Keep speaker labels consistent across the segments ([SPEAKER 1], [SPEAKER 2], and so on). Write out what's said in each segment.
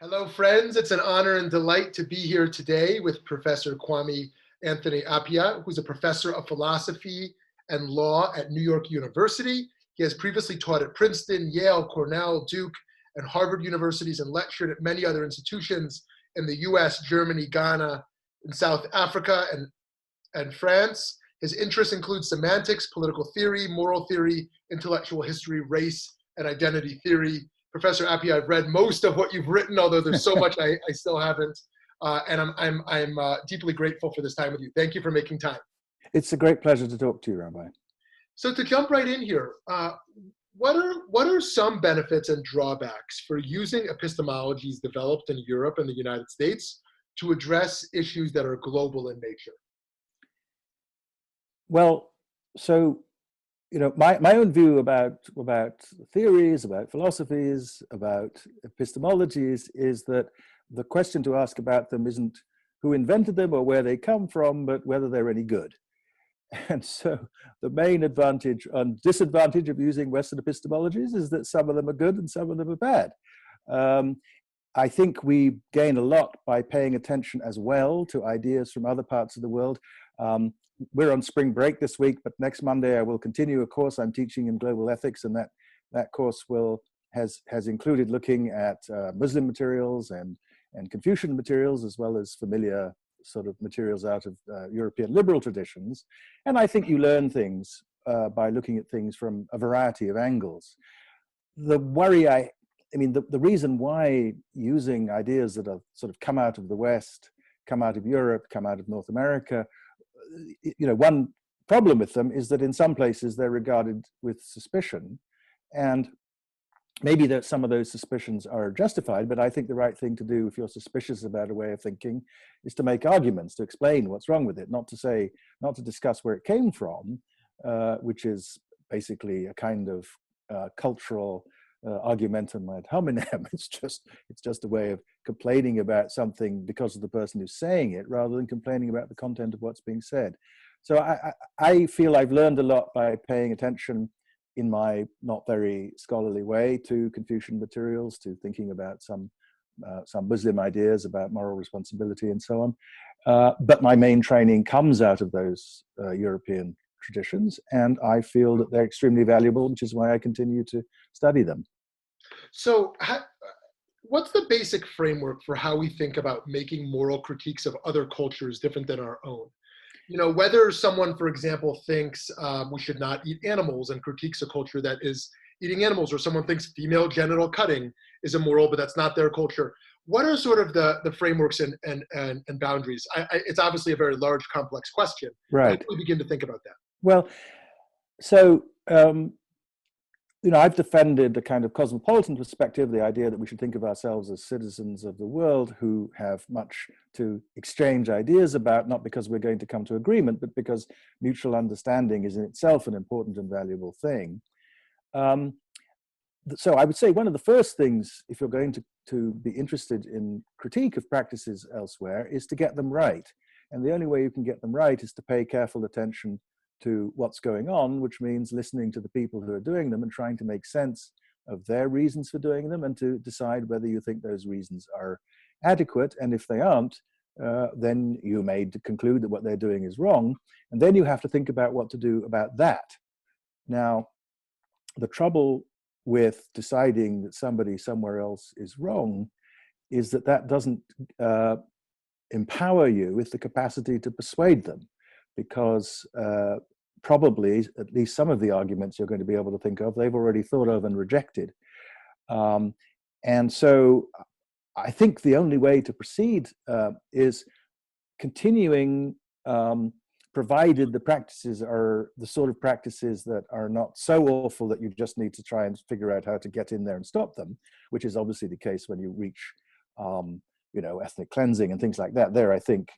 [SPEAKER 1] Hello, friends. It's an honor and delight to be here today with Professor Kwame Anthony Appiah, who's a professor of philosophy and law at New York University. He has previously taught at Princeton, Yale, Cornell, Duke, and Harvard universities and lectured at many other institutions in the US, Germany, Ghana, and South Africa, and France. His interests include semantics, political theory, moral theory, intellectual history, race, and identity theory. Professor Appiah, I've read most of what you've written, although there's so much I still haven't. And I'm deeply grateful for this time with you. Thank you for making time.
[SPEAKER 2] It's a great pleasure to talk to you, Rabbi.
[SPEAKER 1] So to jump right in here, what are some benefits and drawbacks for using epistemologies developed in Europe and the United States to address issues that are global in nature?
[SPEAKER 2] Well, so my own view about theories, about philosophies, about epistemologies is that the question to ask about them isn't who invented them or where they come from, but whether they're any good. And so the main advantage and disadvantage of using Western epistemologies is that some of them are good and some of them are bad. I think we gain a lot by paying attention as well to ideas from other parts of the world. We're on spring break this week, but next Monday I will continue a course I'm teaching in global ethics, and that course has included looking at Muslim materials and Confucian materials, as well as familiar sort of materials out of European liberal traditions. And I think you learn things by looking at things from a variety of angles. The worry the reason why using ideas that have sort of come out of the West, come out of Europe, come out of North America, one problem with them is that in some places they're regarded with suspicion, and maybe that some of those suspicions are justified, but I think the right thing to do if you're suspicious about a way of thinking is to make arguments, to explain what's wrong with it, not to discuss where it came from, which is basically a kind of cultural argumentum ad hominem. It's just a way of complaining about something because of the person who's saying it, rather than complaining about the content of what's being said. So I feel I've learned a lot by paying attention in my not very scholarly way to Confucian materials, to thinking about some Muslim ideas about moral responsibility and so on. But my main training comes out of those European traditions, and I feel that they're extremely valuable, which is why I continue to study them.
[SPEAKER 1] So what's the basic framework for how we think about making moral critiques of other cultures different than our own? Whether someone, for example, thinks we should not eat animals and critiques a culture that is eating animals, or someone thinks female genital cutting is immoral, but that's not their culture. What are sort of the frameworks and boundaries? It's obviously a very large, complex question.
[SPEAKER 2] Right.
[SPEAKER 1] How do we begin to think about that?
[SPEAKER 2] Well, so, I've defended the kind of cosmopolitan perspective, the idea that we should think of ourselves as citizens of the world who have much to exchange ideas about, not because we're going to come to agreement, but because mutual understanding is in itself an important and valuable thing. So I would say one of the first things, if you're going to be interested in critique of practices elsewhere, is to get them right. And the only way you can get them right is to pay careful attention to what's going on, which means listening to the people who are doing them and trying to make sense of their reasons for doing them, and to decide whether you think those reasons are adequate. And if they aren't, then you may conclude that what they're doing is wrong. And then you have to think about what to do about that. Now, the trouble with deciding that somebody somewhere else is wrong is that doesn't empower you with the capacity to persuade them, because probably at least some of the arguments you're going to be able to think of, they've already thought of and rejected. And so I think the only way to proceed is continuing, provided the practices are the sort of practices that are not so awful that you just need to try and figure out how to get in there and stop them, which is obviously the case when you reach, ethnic cleansing and things like that. There, I think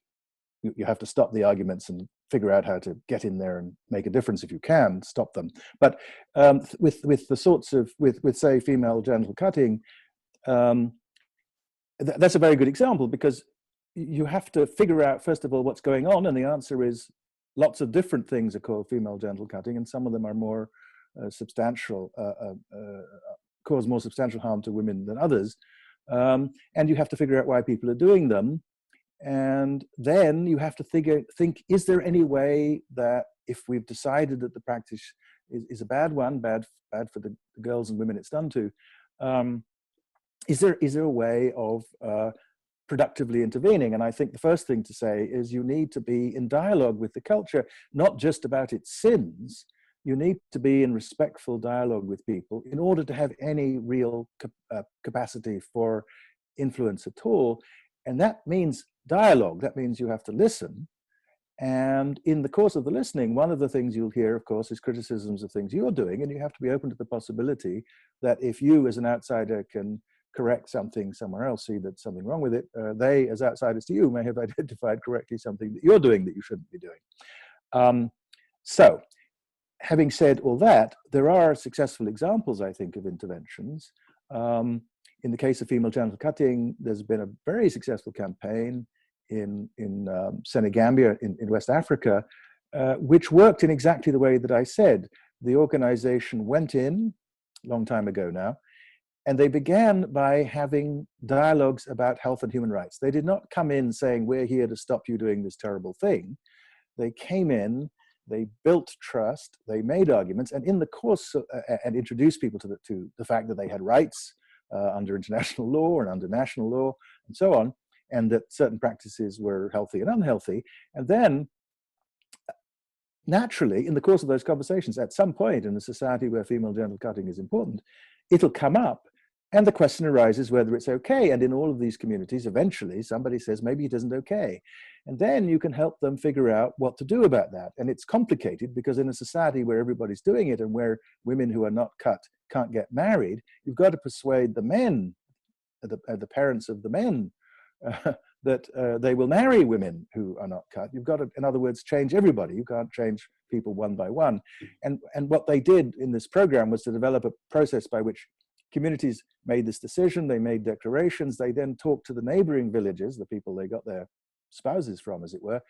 [SPEAKER 2] you have to stop the arguments and figure out how to get in there and make a difference if you can stop them. But with the sorts of, with say female genital cutting, that's a very good example, because you have to figure out first of all what's going on, and the answer is lots of different things are called female genital cutting, and some of them are more substantial, cause more substantial harm to women than others. And you have to figure out why people are doing them. And then you have to think, is there any way that if we've decided that the practice is a bad one, bad for the girls and women it's done to, is there a way of productively intervening? And I think the first thing to say is you need to be in dialogue with the culture, not just about its sins. You need to be in respectful dialogue with people in order to have any real capacity for influence at all. And that means dialogue. That means you have to listen. And in the course of the listening, one of the things you'll hear, of course, is criticisms of things you're doing. And you have to be open to the possibility that if you as an outsider can correct something somewhere else, see that something wrong with it, they as outsiders to you may have identified correctly something that you're doing that you shouldn't be doing. So having said all that, there are successful examples, I think, of interventions. In the case of female genital cutting, there's been a very successful campaign in Senegambia in West Africa, which worked in exactly the way that I said. The organization went in, a long time ago now, and they began by having dialogues about health and human rights. They did not come in saying, we're here to stop you doing this terrible thing. They came in, they built trust, they made arguments, and in the course and introduced people to the fact that they had rights under international law and under national law and so on, and that certain practices were healthy and unhealthy. And then, naturally, in the course of those conversations, at some point in a society where female genital cutting is important, it'll come up, and the question arises whether it's okay. And in all of these communities, eventually, somebody says, maybe it isn't okay. And then you can help them figure out what to do about that. And it's complicated because in a society where everybody's doing it and where women who are not cut can't get married, you've got to persuade the men, the parents of the men, that they will marry women who are not cut. You've got to, in other words, change everybody. You can't change people one by one. And what they did in this program was to develop a process by which communities made this decision. They made declarations. They then talked to the neighboring villages, the people they got their spouses from, as it were,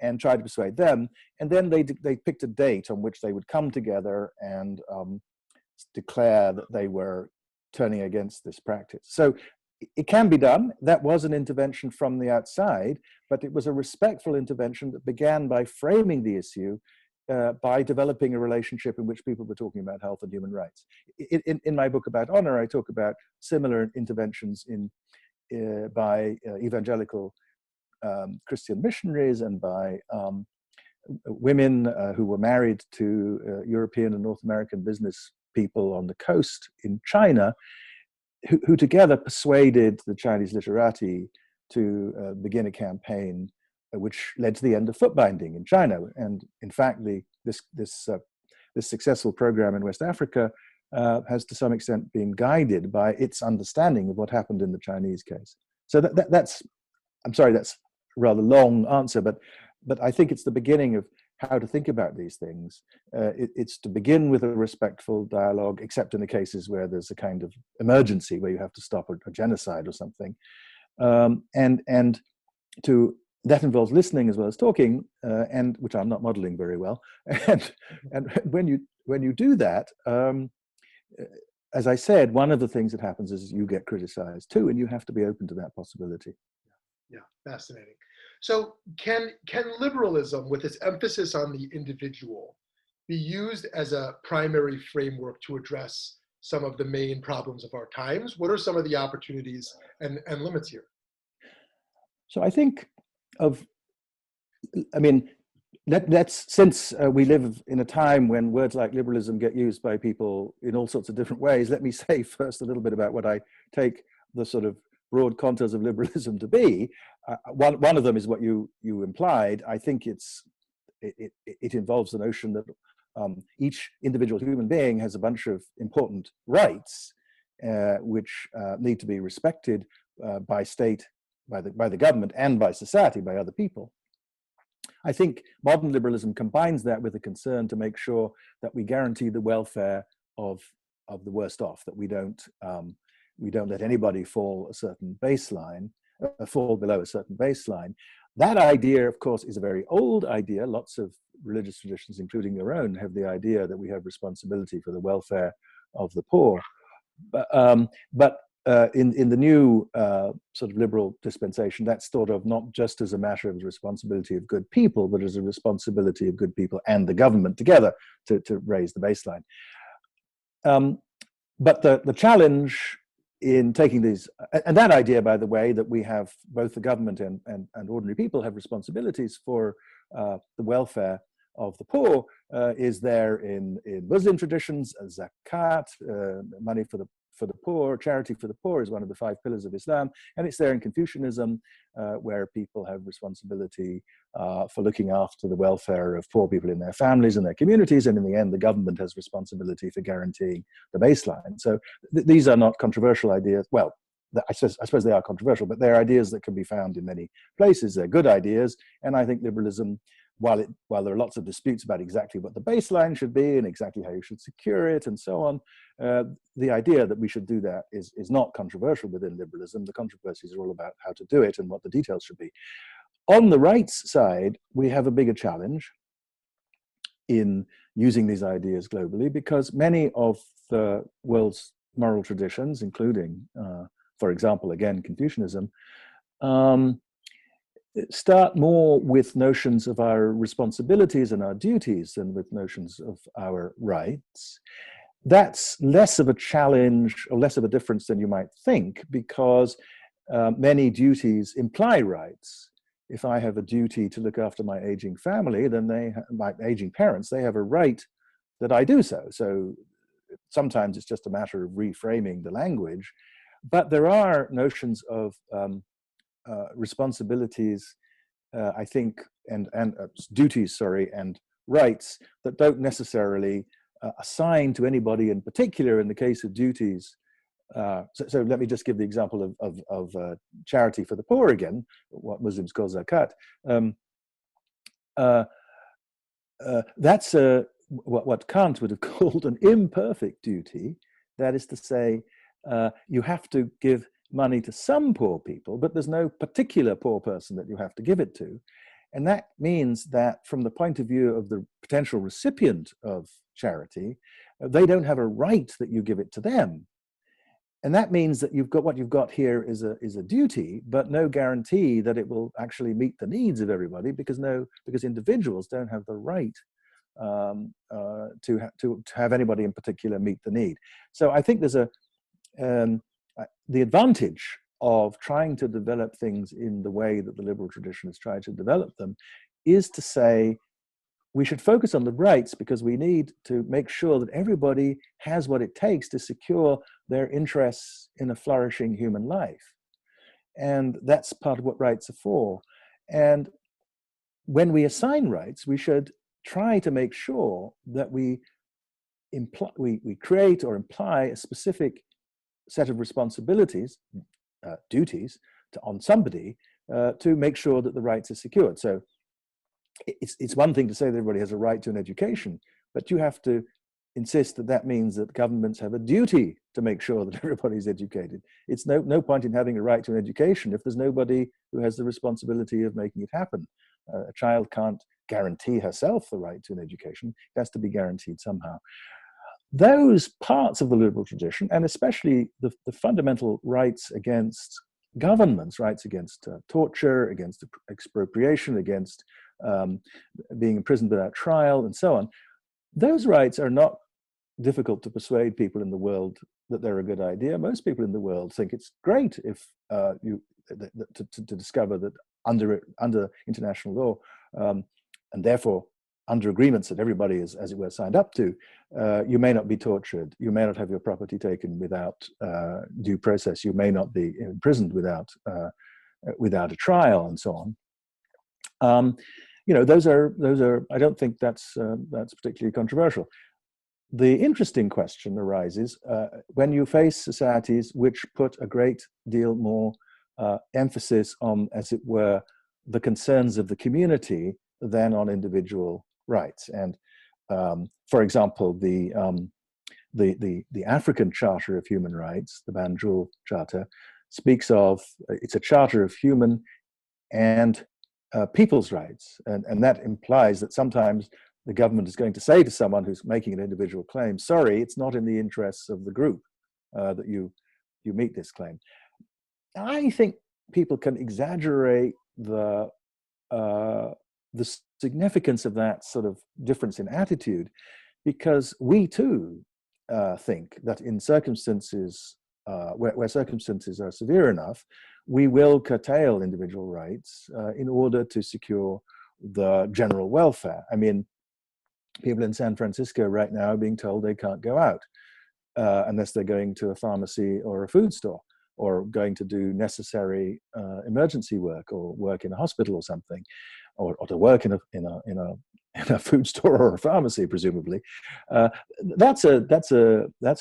[SPEAKER 2] and tried to persuade them. And then they picked a date on which they would come together and declare that they were turning against this practice. So it can be done. That was an intervention from the outside, but it was a respectful intervention that began by framing the issue by developing a relationship in which people were talking about health and human rights. In my book about honor, I talk about similar interventions by evangelical Christian missionaries and by women who were married to European and North American business people on the coast in China, who together persuaded the Chinese literati to begin a campaign which led to the end of foot binding in China. And in fact, this successful program in West Africa has to some extent been guided by its understanding of what happened in the Chinese case. So that's, I'm sorry, that's a rather long answer, but I think it's the beginning of how to think about these things. It's to begin with a respectful dialogue, except in the cases where there's a kind of emergency where you have to stop a genocide or something. And that involves listening as well as talking, and which I'm not modeling very well. And when you do that, as I said, one of the things that happens is you get criticized too, and you have to be open to that possibility.
[SPEAKER 1] Yeah, fascinating. So can liberalism, with its emphasis on the individual, be used as a primary framework to address some of the main problems of our times? What are some of the opportunities and limits here?
[SPEAKER 2] So I think since we live in a time when words like liberalism get used by people in all sorts of different ways, let me say first a little bit about what I take the sort of broad contours of liberalism to be. One of them is what you implied. I think it involves the notion that each individual human being has a bunch of important rights which need to be respected by state, by the government, and by society, by other people. I think modern liberalism combines that with a concern to make sure that we guarantee the welfare of the worst off, that we don't let anybody fall below a certain baseline. That idea, of course, is a very old idea. Lots of religious traditions, including your own, have the idea that we have responsibility for the welfare of the poor. But in the new sort of liberal dispensation, that's thought of not just as a matter of the responsibility of good people, but as a responsibility of good people and the government together to raise the baseline. But the challenge in taking these, and that idea, by the way, that we have both the government and ordinary people have responsibilities for the welfare of the poor, is there in Muslim traditions. Zakat, money for the poor, charity for the poor, is one of the 5 pillars of Islam, and it's there in Confucianism, where people have responsibility for looking after the welfare of poor people in their families and their communities, and in the end, the government has responsibility for guaranteeing the baseline. So these are not controversial ideas. Well, I suppose they are controversial, but they're ideas that can be found in many places. They're good ideas, and I think liberalism, while there are lots of disputes about exactly what the baseline should be and exactly how you should secure it and so on, the idea that we should do that is not controversial within liberalism. The controversies are all about how to do it and what the details should be. On the rights side, we have a bigger challenge in using these ideas globally, because many of the world's moral traditions, including, for example, again, Confucianism, start more with notions of our responsibilities and our duties than with notions of our rights. That's less of a challenge or less of a difference than you might think, because many duties imply rights. If I have a duty to look after my aging family, then my aging parents, they have a right that I do so. So sometimes it's just a matter of reframing the language, but there are notions of responsibilities, I think, and duties, sorry, and rights that don't necessarily assign to anybody in particular. In the case of duties, so let me just give the example of charity for the poor again, what Muslims call zakat. That's what Kant would have called an imperfect duty. That is to say, you have to give money to some poor people, but there's no particular poor person that you have to give it to. And that means that from the point of view of the potential recipient of charity, they don't have a right that you give it to them. And that means that what you've got here is a duty, but no guarantee that it will actually meet the needs of everybody, because individuals don't have the right to have anybody in particular meet the need. So I think there's the advantage of trying to develop things in the way that the liberal tradition has tried to develop them is to say we should focus on the rights, because we need to make sure that everybody has what it takes to secure their interests in a flourishing human life. And that's part of what rights are for. And when we assign rights, we should try to make sure that we create or imply a specific set of responsibilities, duties on somebody to make sure that the rights are secured. So it's one thing to say that everybody has a right to an education, but you have to insist that that means that governments have a duty to make sure that everybody's educated. It's no point in having a right to an education if there's nobody who has the responsibility of making it happen. A child can't guarantee herself the right to an education. It has to be guaranteed somehow. Those parts of the liberal tradition, and especially the fundamental rights against governments, rights against torture, against expropriation, against being imprisoned without trial, and so on, those rights are not difficult to persuade people in the world that they're a good idea. Most people in the world think it's great if to discover that under international law, and therefore under agreements that everybody is, as it were, signed up to, you may not be tortured, you may not have your property taken without due process, you may not be imprisoned without a trial, and so on. Those are. I don't think that's particularly controversial. The interesting question arises when you face societies which put a great deal more emphasis on, as it were, the concerns of the community than on individual rights. And for example, the African Charter of Human Rights, the Banjul Charter, speaks of it's a charter of human and people's rights, and that implies that sometimes the government is going to say to someone who's making an individual claim, sorry, it's not in the interests of the group that you you meet this claim. I think people can exaggerate the significance of that sort of difference in attitude, because we too think that in circumstances where circumstances are severe enough, we will curtail individual rights in order to secure the general welfare. I mean, people in San Francisco right now are being told they can't go out unless they're going to a pharmacy or a food store, or going to do necessary emergency work, or work in a hospital or something, or to work in a food store or a pharmacy, presumably. That's a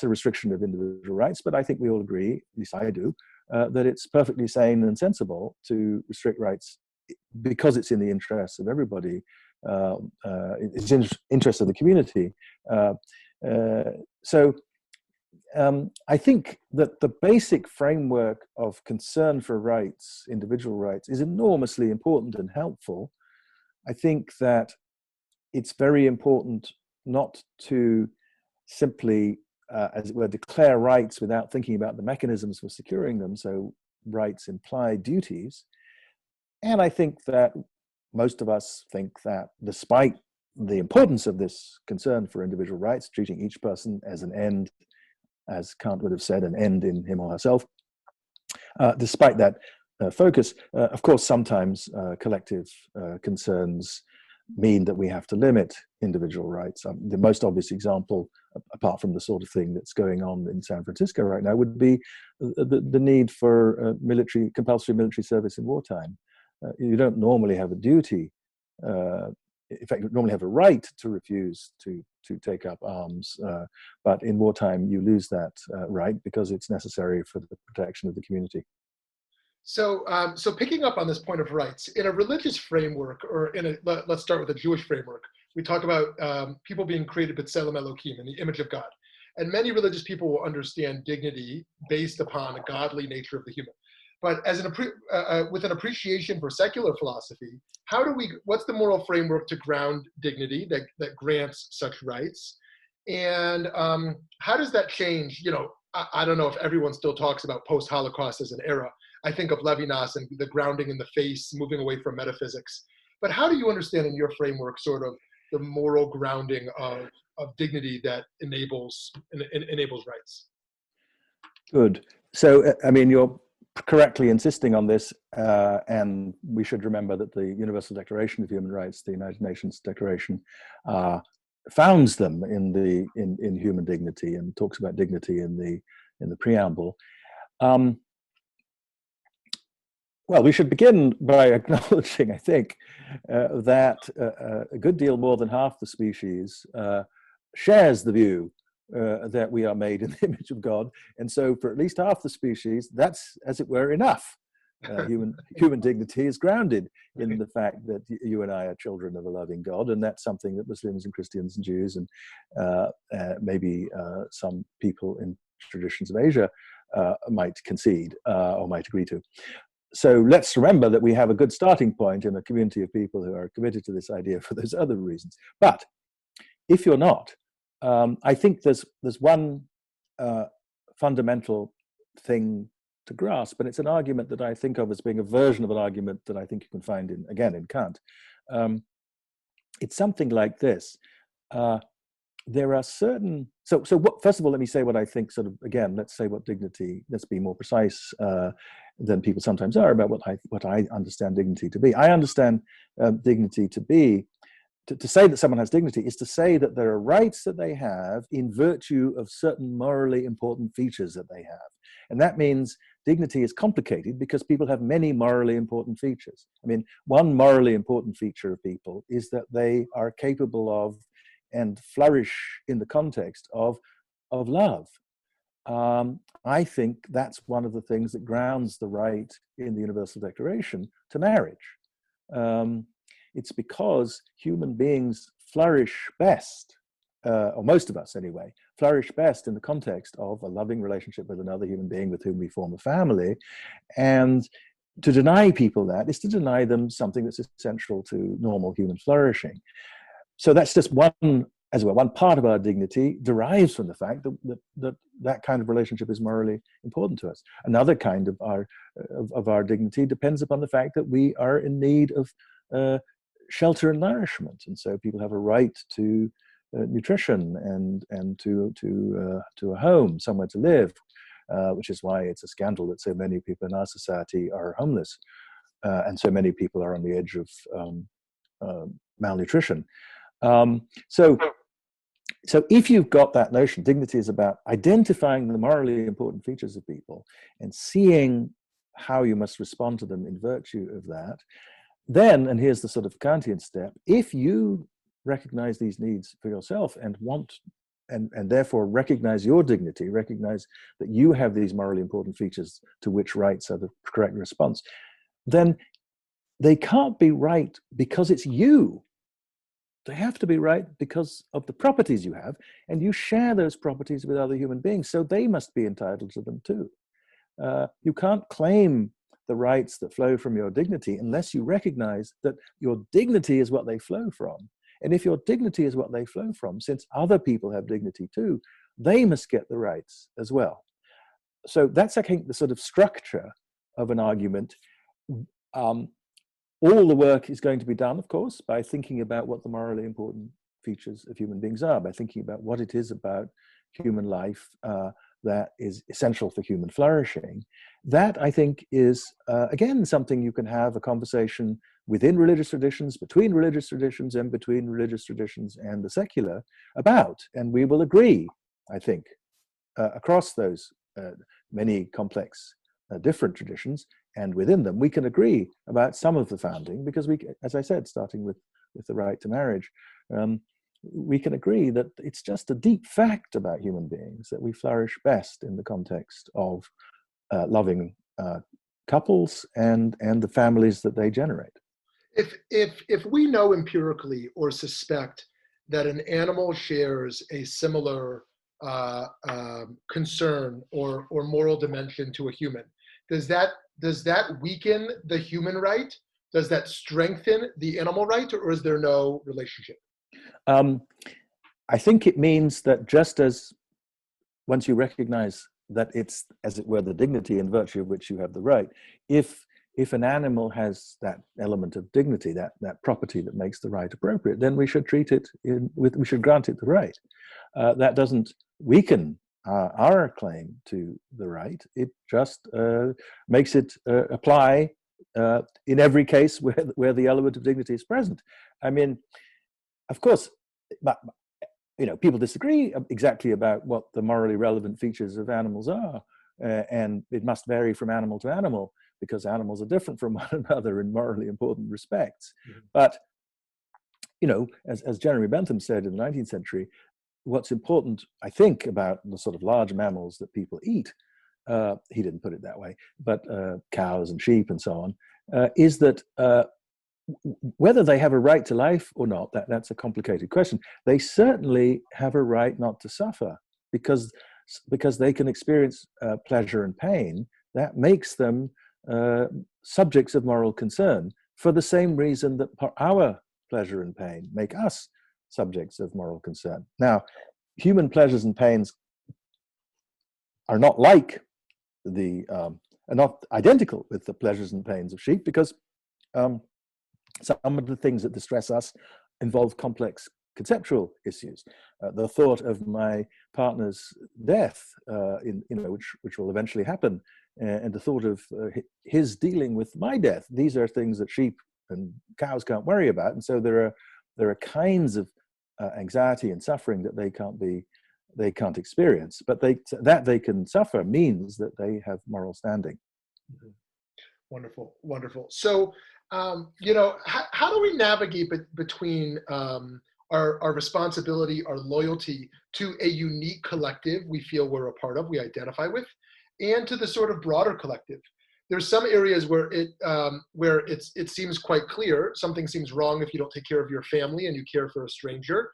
[SPEAKER 2] restriction of individual rights. But I think we all agree, at least I do, that it's perfectly sane and sensible to restrict rights because it's in the interests of everybody. It's in the interest of the community. So I think that the basic framework of concern for rights, individual rights, is enormously important and helpful. I think that it's very important not to simply, as it were, declare rights without thinking about the mechanisms for securing them. So rights imply duties. And I think that most of us think that despite the importance of this concern for individual rights, treating each person as an end, as Kant would have said, an end in him or herself, despite that focus, of course, sometimes collective concerns mean that we have to limit individual rights. The most obvious example, apart from the sort of thing that's going on in San Francisco right now, would be the need for compulsory military service in wartime. You don't normally have a duty. In fact, you normally have a right to refuse to take up arms, but in wartime you lose that right because it's necessary for the protection of the community.
[SPEAKER 1] So, so picking up on this point of rights, in a religious framework, or let's start with a Jewish framework, we talk about people being created b'tselem Elokim, in the image of God. And many religious people will understand dignity based upon the godly nature of the human. But as with an appreciation for secular philosophy, what's the moral framework to ground dignity that grants such rights? And how does that change? You know, I don't know if everyone still talks about post-Holocaust as an era. I think of Levinas and the grounding in the face, moving away from metaphysics. But how do you understand in your framework sort of the moral grounding of dignity that enables rights?
[SPEAKER 2] Good. So, I mean, you're correctly insisting on this, and we should remember that the Universal Declaration of Human Rights, the United Nations Declaration, founds them in human dignity and talks about dignity in the preamble. Well, we should begin by acknowledging, I think, that a good deal more than half the species shares the view that we are made in the image of God. And so for at least half the species, that's, as it were, enough. Human dignity is grounded in the fact that you and I are children of a loving God, and that's something that Muslims and Christians and Jews and maybe some people in traditions of Asia might concede or might agree to. So let's remember that we have a good starting point in a community of people who are committed to this idea for those other reasons. But if you're not, I think there's one fundamental thing to grasp, and it's an argument that I think of as being a version of an argument that I think you can find in Kant. It's something like this. There are certain, first of all, let me say what I think, sort of, again, let's say what dignity, let's be more precise than people sometimes are about what I understand dignity to be. I understand dignity to be, to say that someone has dignity is to say that there are rights that they have in virtue of certain morally important features that they have. And that means dignity is complicated because people have many morally important features. I mean, one morally important feature of people is that they are capable of and flourish in the context of love. I think that's one of the things that grounds the right in the Universal Declaration to marriage. It's because human beings flourish best, or most of us anyway, flourish best in the context of a loving relationship with another human being with whom we form a family. And to deny people that is to deny them something that's essential to normal human flourishing. So that's just one as well, one part of our dignity derives from the fact that kind of relationship is morally important to us. Another kind of our dignity depends upon the fact that we are in need of shelter and nourishment, and so people have a right to nutrition and to a home, somewhere to live, which is why it's a scandal that so many people in our society are homeless, and so many people are on the edge of malnutrition. So if you've got that notion, dignity is about identifying the morally important features of people and seeing how you must respond to them in virtue of that, then, and here's the sort of Kantian step, if you recognize these needs for yourself and therefore recognize your dignity, recognize that you have these morally important features to which rights are the correct response, then they can't be right because it's you. They have to be right because of the properties you have, and you share those properties with other human beings, so they must be entitled to them too. You can't claim the rights that flow from your dignity unless you recognize that your dignity is what they flow from. And if your dignity is what they flow from, since other people have dignity too, they must get the rights as well. So that's, I think, the sort of structure of an argument. All the work is going to be done, of course, by thinking about what the morally important features of human beings are, by thinking about what it is about human life that is essential for human flourishing. That, I think, is, again, something you can have a conversation within religious traditions, between religious traditions, and between religious traditions and the secular about. And we will agree, I think, across those many complex different traditions, and within them, we can agree about some of the founding, because we, as I said, starting with the right to marriage, we can agree that it's just a deep fact about human beings that we flourish best in the context of loving couples and the families that they generate.
[SPEAKER 1] If we know empirically or suspect that an animal shares a similar concern or moral dimension to a human, does that weaken the human right? Does that strengthen the animal right, or is there no relationship?
[SPEAKER 2] I think it means that just as once you recognize that it's, as it were, the dignity in virtue of which you have the right, if an animal has that element of dignity, that property that makes the right appropriate, then we should treat it we should grant it the right. That doesn't weaken our claim to the right. It just makes it apply in every case where the element of dignity is present. I mean, of course, but people disagree exactly about what the morally relevant features of animals are, and it must vary from animal to animal because animals are different from one another in morally important respects. Mm-hmm. But as Jeremy Bentham said in the 19th century, what's important, I think, about the sort of large mammals that people eat, he didn't put it that way, but cows and sheep and so on, is that whether they have a right to life or not, that's a complicated question. They certainly have a right not to suffer because they can experience pleasure and pain. That makes them subjects of moral concern for the same reason that our pleasure and pain make us subjects of moral concern. Now, human pleasures and pains are not like are not identical with the pleasures and pains of sheep, because some of the things that distress us involve complex conceptual issues. The thought of my partner's death, which will eventually happen, and the thought of his dealing with my death. These are things that sheep and cows can't worry about, and so there are kinds of anxiety and suffering that they can't experience, but they can suffer means that they have moral standing.
[SPEAKER 1] Mm-hmm. Wonderful. So, how do we navigate between our responsibility, our loyalty to a unique collective we feel we're a part of, we identify with, and to the sort of broader collective? There's some areas where it seems quite clear something seems wrong if you don't take care of your family and you care for a stranger,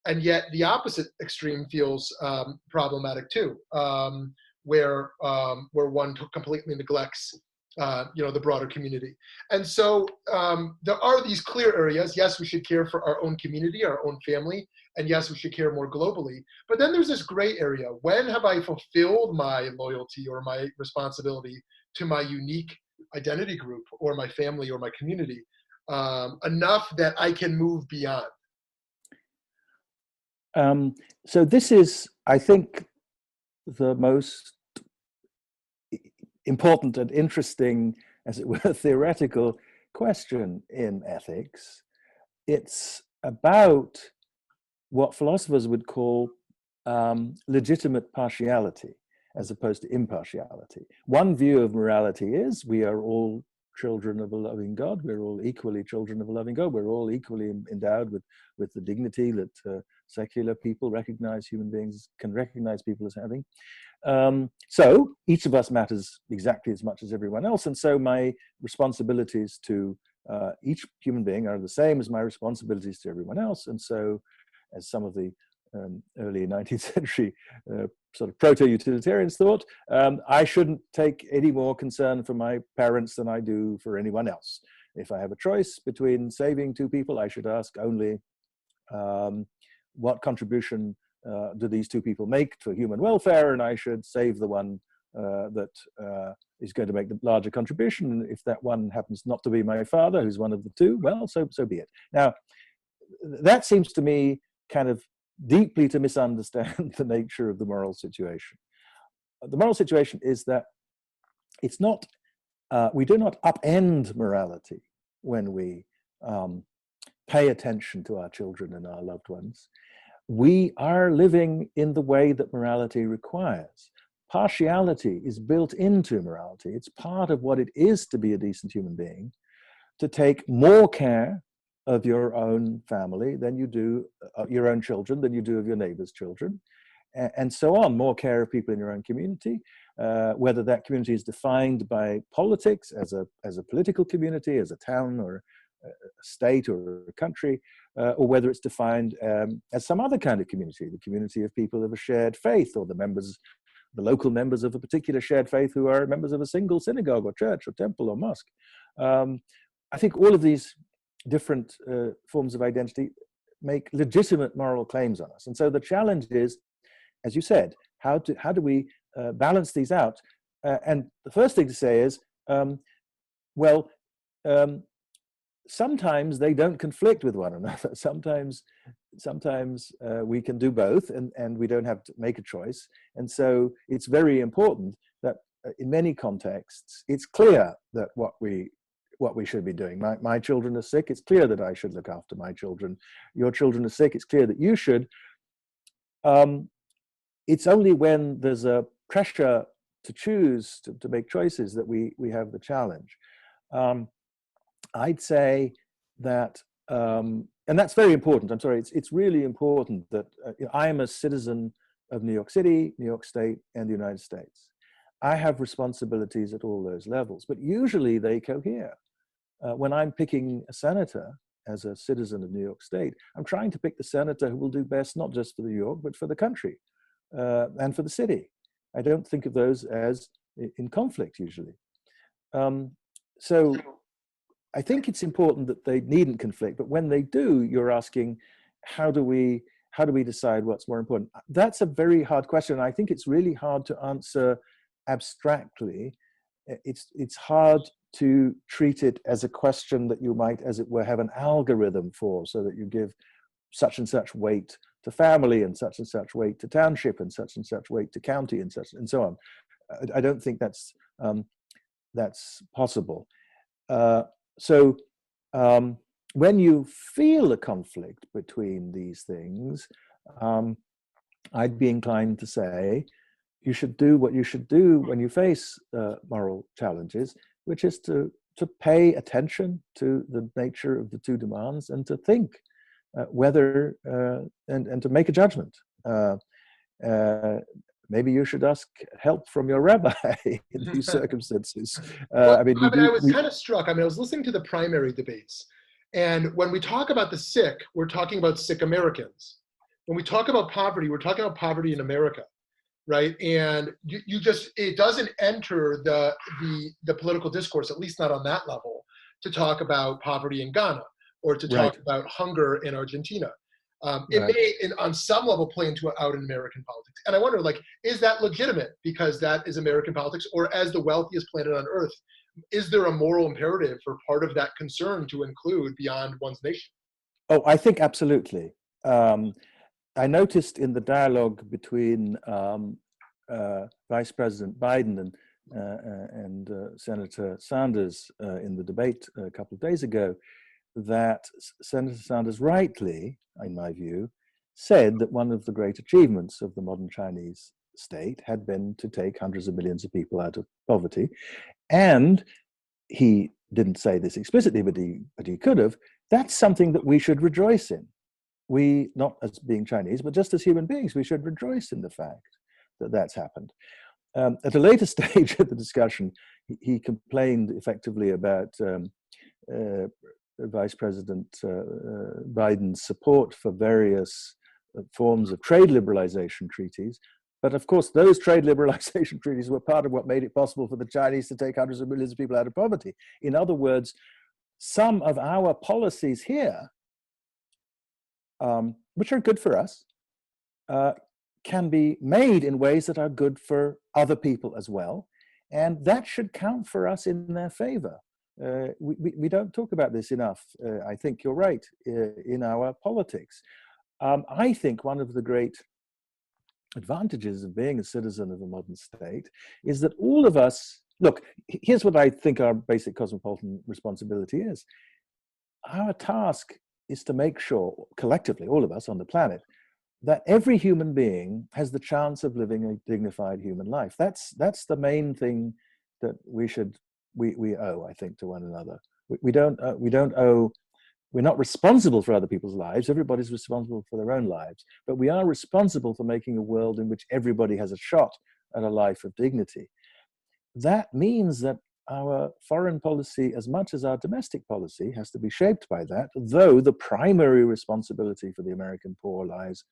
[SPEAKER 1] and yet the opposite extreme feels problematic too, where one completely neglects the broader community. And so there are these clear areas. Yes, we should care for our own community, our own family, and yes, we should care more globally. But then there's this gray area. When have I fulfilled my loyalty or my responsibility to my unique identity group or my family or my community enough that I can move beyond?
[SPEAKER 2] So this is, I think, the most important and interesting, as it were, theoretical question in ethics. It's about what philosophers would call legitimate partiality, as opposed to impartiality. One view of morality is we are all children of a loving God. We're all equally children of a loving God. We're all equally endowed with the dignity that secular people recognize human beings, can recognize people as having. So each of us matters exactly as much as everyone else. And so my responsibilities to each human being are the same as my responsibilities to everyone else. And so, as some of the early 19th century sort of proto-utilitarians thought, I shouldn't take any more concern for my parents than I do for anyone else. If I have a choice between saving two people, I should ask only what contribution do these two people make to human welfare, and I should save the one that is going to make the larger contribution. And if that one happens not to be my father, who's one of the two, well, so be it. Now, that seems to me kind of deeply to misunderstand the nature of the moral situation. The moral situation is that it's not, we do not upend morality when we pay attention to our children and our loved ones. We are living in the way that morality requires. Partiality is built into morality. It's part of what it is to be a decent human being, to take more care of your own family than you do your own children, than you do of your neighbor's children, and so on. More care of people in your own community, whether that community is defined by politics as a political community, as a town or a state or a country, or whether it's defined as some other kind of community, the community of people of a shared faith, or the local members of a particular shared faith who are members of a single synagogue or church or temple or mosque. I think all of these different forms of identity make legitimate moral claims on us. And so the challenge is, as you said, how do we balance these out? And the first thing to say is, sometimes they don't conflict with one another. Sometimes we can do both, and we don't have to make a choice. And so it's very important that in many contexts, it's clear that what we should be doing. My children are sick, it's clear that I should look after my children. Your children are sick, it's clear that you should. It's only when there's a pressure to choose, to make choices, that we have the challenge. I'd say that, and that's very important, I'm sorry, it's really important that I am a citizen of New York City, New York State, and the United States. I have responsibilities at all those levels, but usually they cohere. When I'm picking a senator as a citizen of New York State, I'm trying to pick the senator who will do best, not just for New York, but for the country and for the city. I don't think of those as in conflict usually. So I think it's important that they needn't conflict, but when they do, you're asking, how do we decide what's more important? That's a very hard question. I think it's really hard to answer abstractly. It's hard to treat it as a question that you might, as it were, have an algorithm for, so that you give such and such weight to family and such weight to township and such weight to county and so on. I don't think that's possible. So when you feel a conflict between these things, I'd be inclined to say you should do what you should do when you face moral challenges, which is to pay attention to the nature of the two demands and to think whether and to make a judgment. Maybe you should ask help from your rabbi in these circumstances.
[SPEAKER 1] I was kind of struck. I was listening to the primary debates, and when we talk about the sick, we're talking about sick Americans. When we talk about poverty, we're talking about poverty in America. right? And you just, it doesn't enter the political discourse, at least not on that level, to talk about poverty in Ghana or to talk
[SPEAKER 2] Right.
[SPEAKER 1] about hunger in Argentina. It
[SPEAKER 2] Right.
[SPEAKER 1] may, on some level, play out in American politics. And I wonder, like, is that legitimate because that is American politics, or as the wealthiest planet on earth, is there a moral imperative for part of that concern to include beyond one's nation?
[SPEAKER 2] Oh, I think absolutely. I noticed in the dialogue between Vice President Biden and Senator Sanders in the debate a couple of days ago that Senator Sanders rightly, in my view, said that one of the great achievements of the modern Chinese state had been to take hundreds of millions of people out of poverty. And he didn't say this explicitly, but he could have. That's something that we should rejoice in. We, not as being Chinese, but just as human beings, we should rejoice in the fact that that's happened. At a later stage of the discussion, he complained effectively about Vice President Biden's support for various forms of trade liberalization treaties. But of course, those trade liberalization treaties were part of what made it possible for the Chinese to take hundreds of millions of people out of poverty. In other words, some of our policies here, which are good for us, can be made in ways that are good for other people as well. And that should count for us in their favor. We don't talk about this enough. I think you're right, in our politics. I think one of the great advantages of being a citizen of a modern state is that all of us, look, here's what I think our basic cosmopolitan responsibility is. Our task is to make sure, collectively, all of us on the planet, that every human being has the chance of living a dignified human life. That's the main thing that we owe, I think, to one another. We don't owe. We're not responsible for other people's lives. Everybody's responsible for their own lives, but we are responsible for making a world in which everybody has a shot at a life of dignity. That means that our foreign policy, as much as our domestic policy, has to be shaped by that, though the primary responsibility for the American poor lies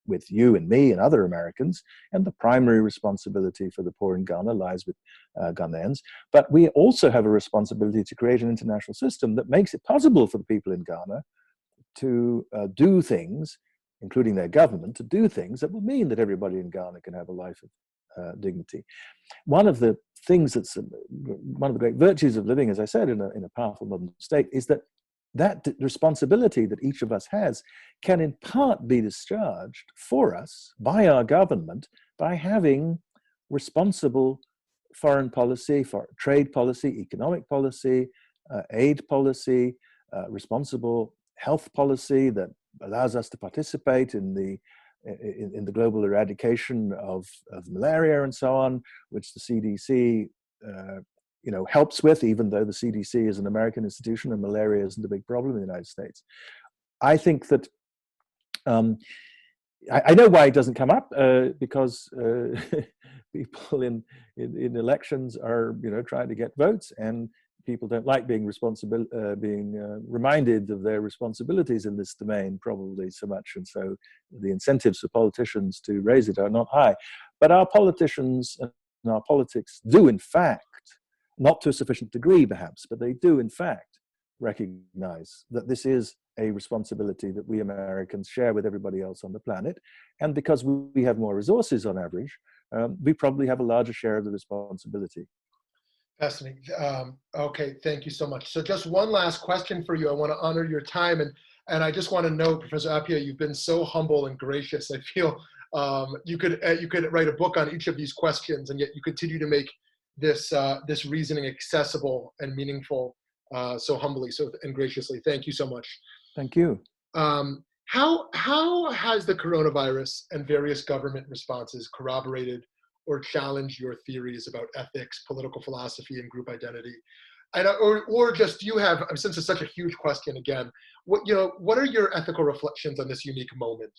[SPEAKER 2] with you and me and other Americans, and the primary responsibility for the poor in Ghana lies with Ghanaians. But we also have a responsibility to create an international system that makes it possible for the people in Ghana to do things, including their government, to do things that will mean that everybody in Ghana can have a life of dignity. One of the things that's one of the great virtues of living, as I said, in a powerful modern state is that responsibility that each of us has can in part be discharged for us by our government by having responsible foreign policy, trade policy, economic policy, aid policy, responsible health policy that allows us to participate in the global eradication of malaria and so on, which the CDC helps with, even though the CDC is an American institution and malaria isn't a big problem in the United States. I think that I know why it doesn't come up, because people in elections are trying to get votes, and people don't like being reminded of their responsibilities in this domain probably so much, and so the incentives for politicians to raise it are not high. But our politicians and our politics do in fact, not to a sufficient degree perhaps, but they do in fact recognize that this is a responsibility that we Americans share with everybody else on the planet. And because we have more resources on average, we probably have a larger share of the responsibility.
[SPEAKER 1] Fascinating. Okay, thank you so much. So just one last question for you. I want to honor your time, and I just want to know, Professor Appiah, you've been so humble and gracious. I feel you could write a book on each of these questions, and yet you continue to make this reasoning accessible and meaningful so humbly, and graciously. Thank you so much.
[SPEAKER 2] Thank you.
[SPEAKER 1] How has the coronavirus and various government responses corroborated or challenged your theories about ethics, political philosophy, and group identity? Or just, do you have, since it's such a huge question again, what are your ethical reflections on this unique moment,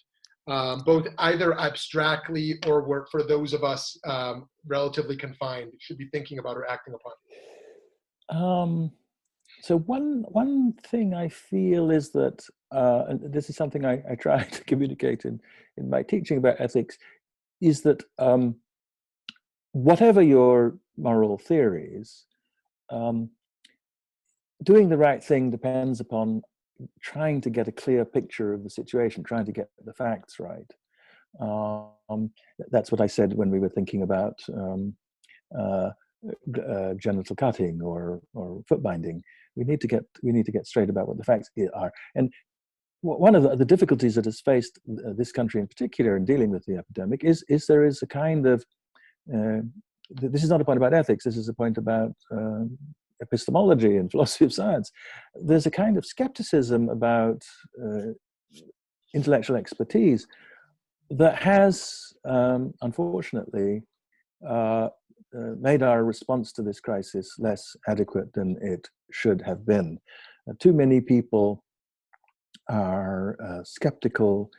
[SPEAKER 1] both either abstractly or for those of us relatively confined should be thinking about or acting upon?
[SPEAKER 2] So one thing I feel is that, and this is something I try to communicate in my teaching about ethics, is that whatever your moral theories, doing the right thing depends upon trying to get a clear picture of the situation, trying to get the facts right. That's what I said when we were thinking about genital cutting or foot binding. We need to get straight about what the facts are. And one of the difficulties that has faced this country in particular in dealing with the epidemic is there is a kind of this is not a point about ethics. This is a point about epistemology and philosophy of science. There's a kind of skepticism about intellectual expertise that has, unfortunately, made our response to this crisis less adequate than it should have been. Too many people are skeptical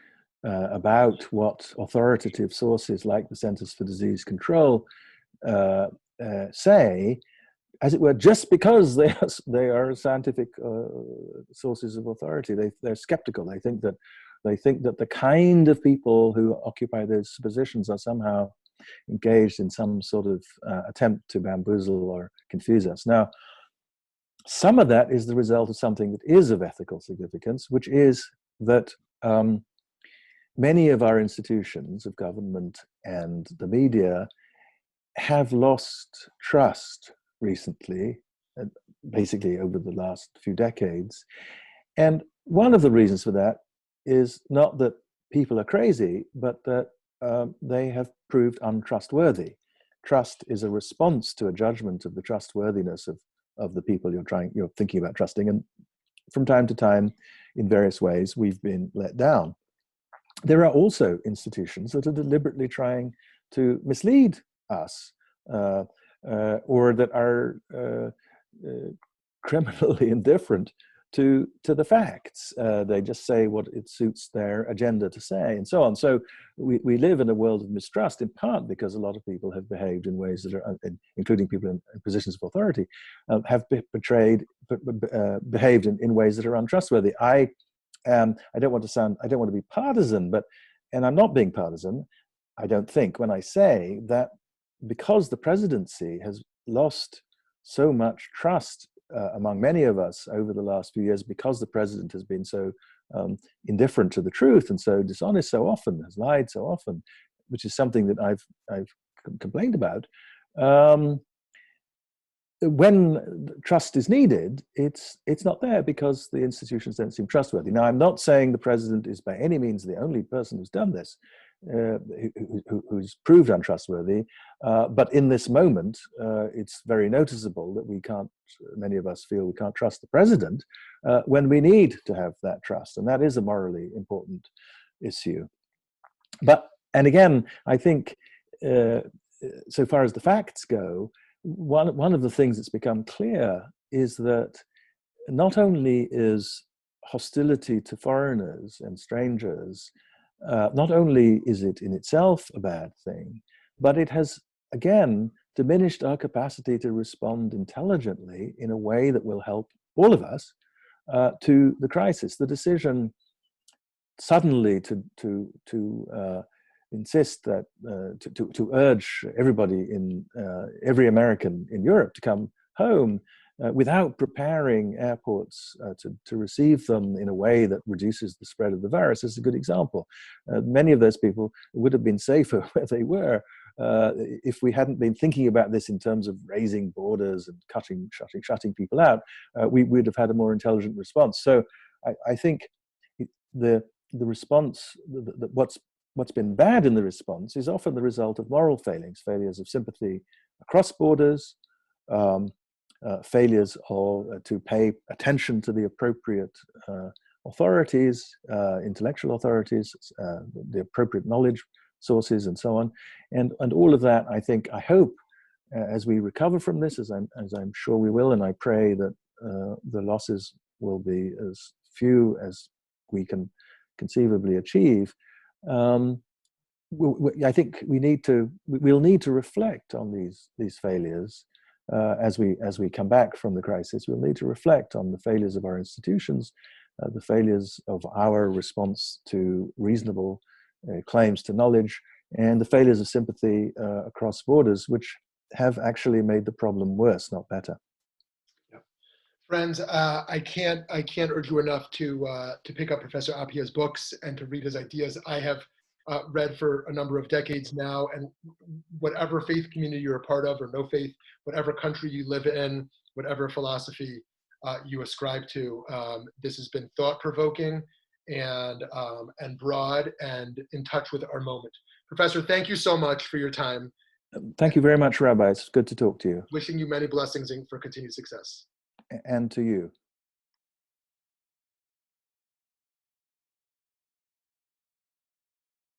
[SPEAKER 2] about what authoritative sources like the Centers for Disease Control say, as it were, just because they are scientific sources of authority. They're skeptical. They think that the kind of people who occupy those positions are somehow engaged in some sort of attempt to bamboozle or confuse us. Now, some of that is the result of something that is of ethical significance, which is that many of our institutions of government and the media have lost trust recently, basically over the last few decades. And one of the reasons for that is not that people are crazy, but that they have proved untrustworthy. Trust is a response to a judgment of the trustworthiness of the people you're thinking about trusting. And from time to time, in various ways, we've been let down. There are also institutions that are deliberately trying to mislead us, or that are criminally indifferent to the facts. They just say what it suits their agenda to say, and so on. So we live in a world of mistrust, in part because a lot of people have behaved in ways that are, including people in positions of authority, have behaved in ways that are untrustworthy. I don't want to be partisan, and I'm not being partisan, I don't think, when I say that because the presidency has lost so much trust among many of us over the last few years, because the president has been so indifferent to the truth and so dishonest so often, has lied so often, which is something that I've complained about. When trust is needed, it's not there because the institutions don't seem trustworthy. Now, I'm not saying the president is by any means the only person who's done this, who's proved untrustworthy, but in this moment, it's very noticeable that many of us feel we can't trust the president when we need to have that trust, and that is a morally important issue. And again, I think so far as the facts go, one of the things that's become clear is that not only is hostility to foreigners and strangers, not only is it in itself a bad thing, but it has, again, diminished our capacity to respond intelligently in a way that will help all of us to the crisis. The decision suddenly to insist that to urge everybody every American in Europe to come home without preparing airports to receive them in a way that reduces the spread of the virus is a good example. Many of those people would have been safer where they were if we hadn't been thinking about this in terms of raising borders and shutting people out. We would have had a more intelligent response. So I think the response, what's been bad in the response is often the result of moral failures of sympathy across borders, failures to pay attention to the appropriate authorities, intellectual authorities, the appropriate knowledge sources, and so on. And all of that, I hope, as we recover from this, as I'm sure we will, and I pray that the losses will be as few as we can conceivably achieve. I think we'll need to reflect on these failures as we come back from the crisis. We'll need to reflect on the failures of our institutions, the failures of our response to reasonable claims to knowledge, and the failures of sympathy across borders, which have actually made the problem worse, not better.
[SPEAKER 1] Friends, I can't urge you enough to pick up Professor Appiah's books and to read his ideas. I have read for a number of decades now, and whatever faith community you're a part of or no faith, whatever country you live in, whatever philosophy you ascribe to, this has been thought-provoking and broad and in touch with our moment. Professor, thank you so much for your time.
[SPEAKER 2] Thank you very much, Rabbi. It's good to talk to you.
[SPEAKER 1] Wishing you many blessings for continued success.
[SPEAKER 2] And to you.